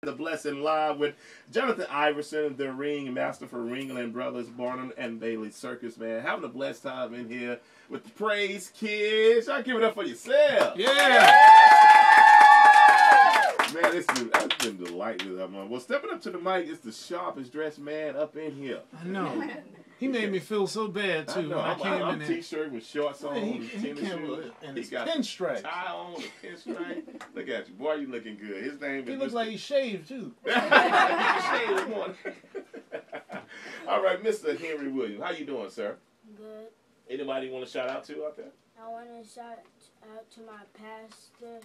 The Blessing Live with Johnathan Iverson, the Ringmaster for Ringling Brothers, Barnum and Bailey Circus, man. Having a blessed time in here with the Praise Kids. Y'all give it up for yourself. Yeah. Man, that's been delightful. Well, stepping up to the mic is the sharpest dressed man up in here. I know. He made me feel so bad, too, when I came in there. T-shirt with shorts on, he came with his pinstripes. Tie on, a pinstripe. Look at you. Boy, you looking good. His name is He looks like he shaved, too. He shaved one. All right, Mr. Henry Williams. How you doing, sir? Good. Anybody want to shout out to out there? I want to shout out to my pastor,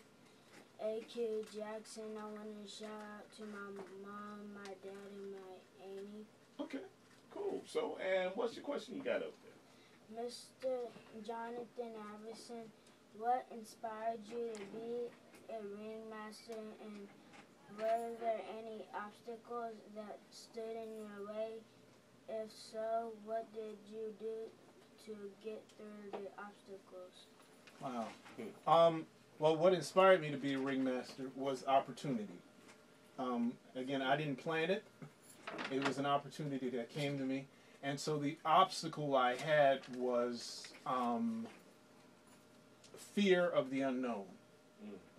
A.K. Jackson. I want to shout out to my mom, my dad, and my auntie. Okay, cool. So, and what's your question you got up there? Mr. Johnathan Iverson, what inspired you to be a ringmaster, and were there any obstacles that stood in your way? If so, what did you do to get through the obstacles? Wow. Well, what inspired me to be a ringmaster was opportunity. Again, I didn't plan it. It was an opportunity that came to me. And so the obstacle I had was fear of the unknown.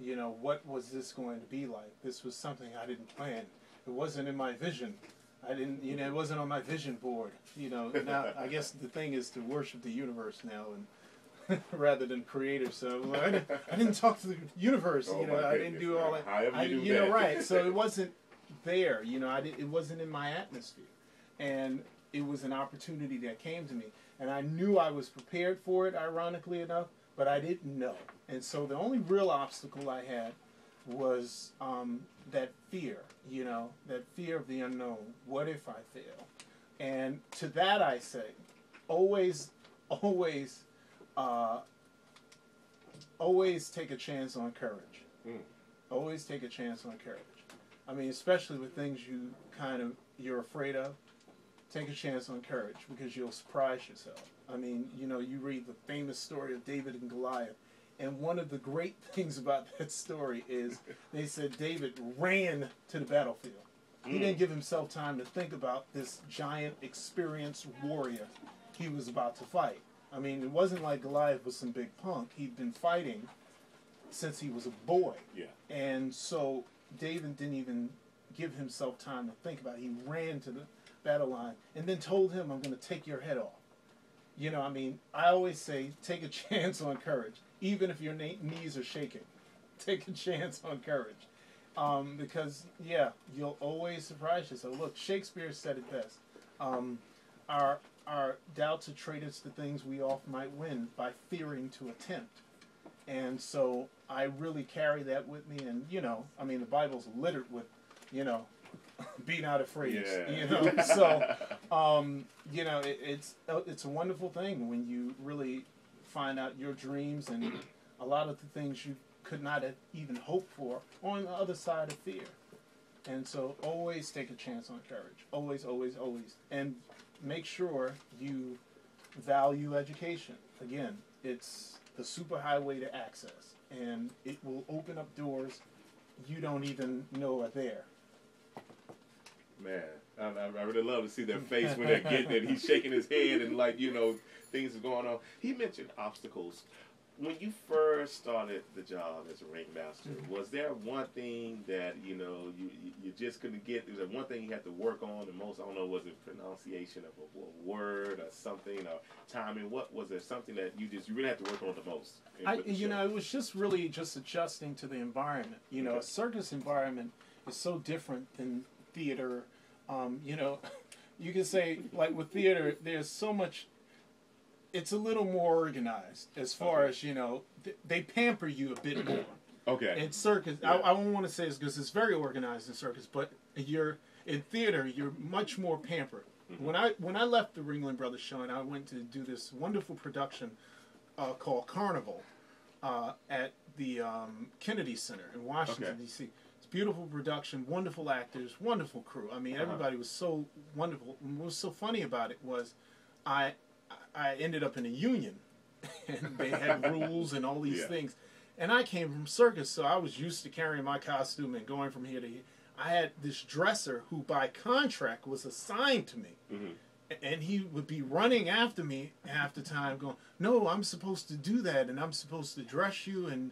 You know, what was this going to be like? This was something I didn't plan. It wasn't in my vision. I didn't, you know, it wasn't on my vision board. You know, now I guess the thing is to worship the universe now, and rather than creator. So I didn't talk to the universe. You know, I didn't do all that. You know, right? So it wasn't there. You know, it wasn't in my atmosphere, and it was an opportunity that came to me, and I knew I was prepared for it. Ironically enough, but I didn't know, and so the only real obstacle I had was that fear. You know, that fear of the unknown. What if I fail? And to that I say, always take a chance on courage. Always take a chance on courage. I mean, especially with things you're afraid of, take a chance on courage because you'll surprise yourself. I mean, you know, you read the famous story of David and Goliath, and one of the great things about that story is they said David ran to the battlefield. He didn't give himself time to think about this giant, experienced warrior he was about to fight. I mean, it wasn't like Goliath was some big punk. He'd been fighting since he was a boy. Yeah. And so David didn't even give himself time to think about it. He ran to the battle line and then told him, I'm going to take your head off. You know, I mean, I always say, take a chance on courage, even if your knees are shaking. Take a chance on courage. Because, yeah, you'll always surprise yourself. Look, Shakespeare said it best. Our doubts are traitors to things we often might win by fearing to attempt. And so I really carry that with me. And, you know, I mean, the Bible's littered with, you know, be not afraid. Yeah. You know, so, you know, it's a wonderful thing when you really find out your dreams and a lot of the things you could not have even hoped for on the other side of fear. And so always take a chance on courage. Always, always, always. And make sure you value education. Again, it's the superhighway to access, and it will open up doors you don't even know are there. Man, I really love to see their face when they're getting it. He's shaking his head and like, you know, things are going on. He mentioned obstacles. When you first started the job as a ringmaster, was there one thing that, you know, you just couldn't get? Was there one thing you had to work on the most? I don't know, was it pronunciation of a word or something, or timing? What was there something that you really had to work on the most? You know, it was just really just adjusting to the environment. You know, a circus environment is so different than theater. You know, you can say, like with theater, there's so much. It's a little more organized as far as, you know, they pamper you a bit more. Okay. In circus, I don't want to say it's because it's very organized in circus, but in theater, you're much more pampered. When I left the Ringling Brothers show and I went to do this wonderful production called Carnival at the Kennedy Center in Washington, D.C. It's a beautiful production, wonderful actors, wonderful crew. I mean, everybody was so wonderful. And what was so funny about it was I ended up in a union, and they had rules and all these things. And I came from circus, so I was used to carrying my costume and going from here to here. I had this dresser who by contract was assigned to me. And he would be running after me half the time going, no, I'm supposed to do that, and I'm supposed to dress you, and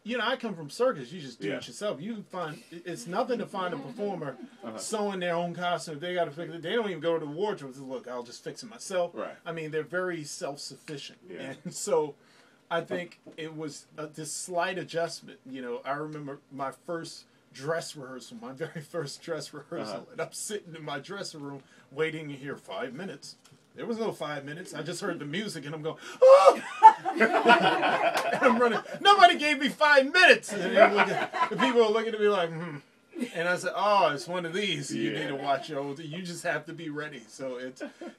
you know, I come from circus. You just do it yourself. You find it's nothing to find a performer sewing their own costume. If they got to fix it, they don't even go to the wardrobe and say, look, I'll just fix it myself. Right. I mean, they're very self-sufficient. Yeah. And so I think it was this slight adjustment. You know, I remember my first dress rehearsal, my very first dress rehearsal, and I'm sitting in my dressing room waiting to hear 5 minutes. There was no 5 minutes. I just heard the music, and I'm going, oh! And I'm running. Nobody gave me 5 minutes. And the people were looking at me like, And I said, oh, it's one of these. You need to watch your old. You just have to be ready. So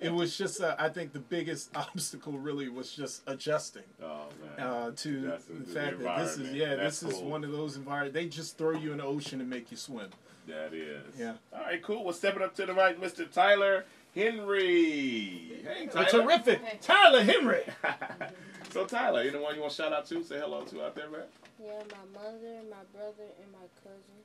it was just, I think the biggest obstacle really was just adjusting to the fact that this is one of those environments. They just throw you in the ocean and make you swim. That is. Yeah. All right, cool. Well, stepping up to the right, Mr. Tyler Henry. Hey, Tyler. Terrific. Tyler Henry. So, Tyler, anyone you want to shout out to? Say hello to out there, man? Yeah, my mother, my brother, and my cousin.